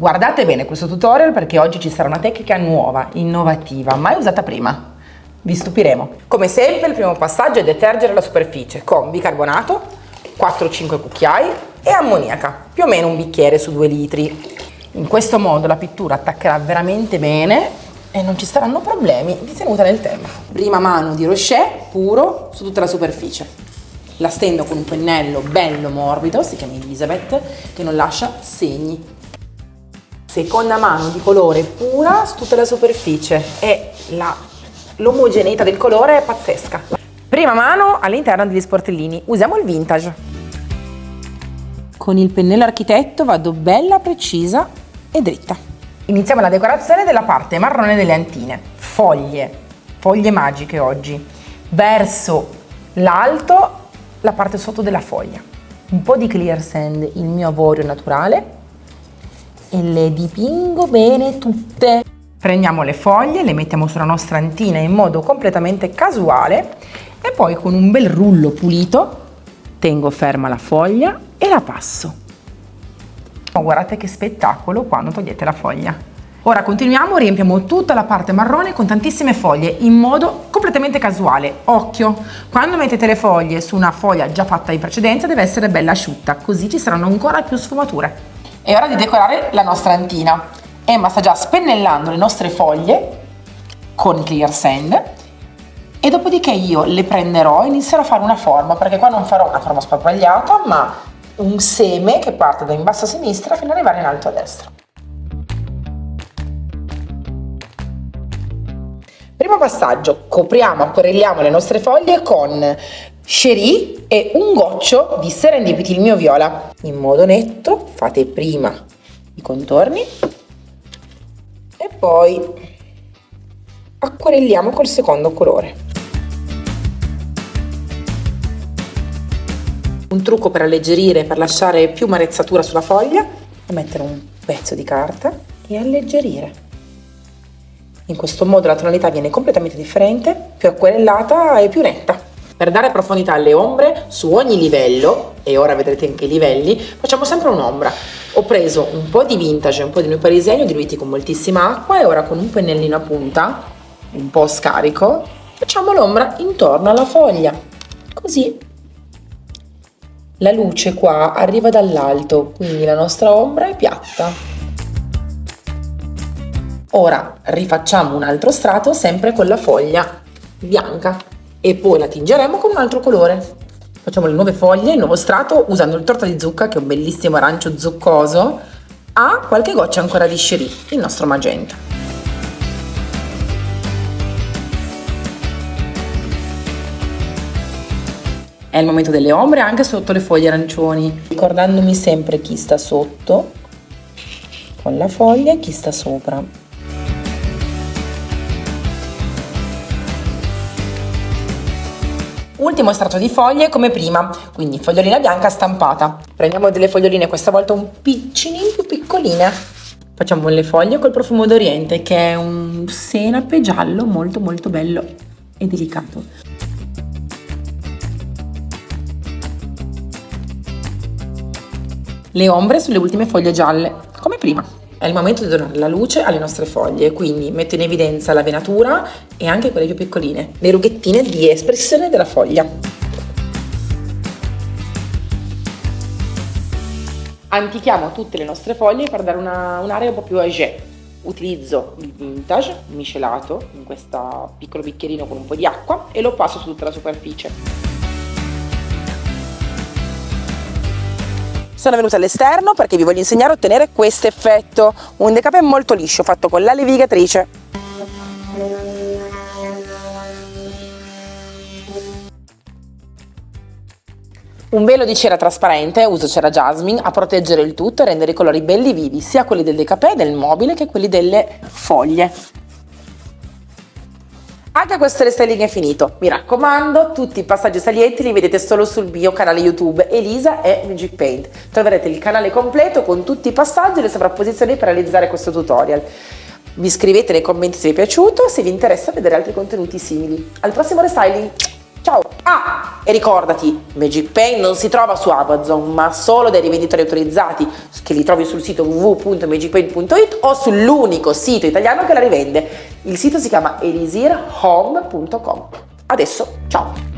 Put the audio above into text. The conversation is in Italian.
Guardate bene questo tutorial perché oggi ci sarà una tecnica nuova, innovativa, mai usata prima. Vi stupiremo. Come sempre il primo passaggio è detergere la superficie con bicarbonato, 4-5 cucchiai e ammoniaca, più o meno un bicchiere su 2 litri. In questo modo la pittura attaccherà veramente bene e non ci saranno problemi di tenuta nel tempo. Prima mano di Rocher puro su tutta la superficie. La stendo con un pennello bello morbido, si chiama Elizabeth, che non lascia segni. Seconda mano di colore pura su tutta la superficie e l'omogeneità del colore è pazzesca. Prima mano all'interno degli sportellini, usiamo il vintage. Con il pennello architetto vado bella precisa e dritta. Iniziamo la decorazione della parte marrone delle antine. Foglie magiche oggi. Verso l'alto la parte sotto della foglia. Un po' di clear sand, il mio avorio naturale, e le dipingo bene tutte. Prendiamo le foglie, le mettiamo sulla nostra antina in modo completamente casuale e poi con un bel rullo pulito tengo ferma la foglia e la passo. Oh, guardate che spettacolo quando togliete la foglia. Ora continuiamo, riempiamo tutta la parte marrone con tantissime foglie in modo completamente casuale. Occhio, quando mettete le foglie su una foglia già fatta in precedenza deve essere bella asciutta, così ci saranno ancora più sfumature. È ora di decorare la nostra antina. Emma sta già spennellando le nostre foglie con clear sand e dopodiché io le prenderò e inizierò a fare una forma, perché qua non farò una forma sparpagliata ma un seme che parte da in basso a sinistra fino ad arrivare in alto a destra. Primo passaggio, copriamo, acquerelliamo le nostre foglie con Cherie e un goccio di Serendipity, il mio viola. In modo netto fate prima i contorni e poi acquerelliamo col secondo colore. Un trucco per alleggerire, per lasciare più marezzatura sulla foglia, è mettere un pezzo di carta e alleggerire. In questo modo la tonalità viene completamente differente, più acquerellata e più netta. Per dare profondità alle ombre su ogni livello, e ora vedrete anche i livelli, facciamo sempre un'ombra. Ho preso un po' di vintage e un po' di noi parisien diluiti con moltissima acqua e ora con un pennellino a punta, un po' scarico, facciamo l'ombra intorno alla foglia. Così la luce qua arriva dall'alto, quindi la nostra ombra è piatta. Ora rifacciamo un altro strato sempre con la foglia bianca e poi la tingeremo con un altro colore. Facciamo le nuove foglie, il nuovo strato usando il torta di zucca che è un bellissimo arancio zuccoso, a qualche goccia ancora di Cherie, il nostro magenta. È il momento delle ombre anche sotto le foglie arancioni, ricordandomi sempre chi sta sotto con la foglia e chi sta sopra. Ultimo strato di foglie come prima, quindi fogliolina bianca stampata. Prendiamo delle foglioline questa volta un piccinino più piccoline. Facciamo le foglie col profumo d'Oriente, che è un senape giallo molto molto bello e delicato. Le ombre sulle ultime foglie gialle, come prima. È il momento di donare la luce alle nostre foglie, quindi metto in evidenza la venatura e anche quelle più piccoline, le rughettine di espressione della foglia. Antichiamo tutte le nostre foglie per dare un'area un po' più âgée. Utilizzo il vintage miscelato in questo piccolo bicchierino con un po' di acqua e lo passo su tutta la superficie. Sono venuta all'esterno perché vi voglio insegnare a ottenere questo effetto, un decapè molto liscio fatto con la levigatrice. Un velo di cera trasparente, uso cera jasmine, a proteggere il tutto e rendere i colori belli vivi, sia quelli del decapè, del mobile, che quelli delle foglie. Anche questo restyling è finito, mi raccomando, tutti i passaggi salienti li vedete solo sul mio canale YouTube Elisa e Magic Paint. Troverete il canale completo con tutti i passaggi e le sovrapposizioni per realizzare questo tutorial. Vi scrivete nei commenti se vi è piaciuto, se vi interessa vedere altri contenuti simili. Al prossimo restyling! Ciao! Ah, e ricordati, Magic Paint non si trova su Amazon, ma solo dai rivenditori autorizzati, che li trovi sul sito www.magicpaint.it o sull'unico sito italiano che la rivende. Il sito si chiama elisirhome.com. Adesso, ciao!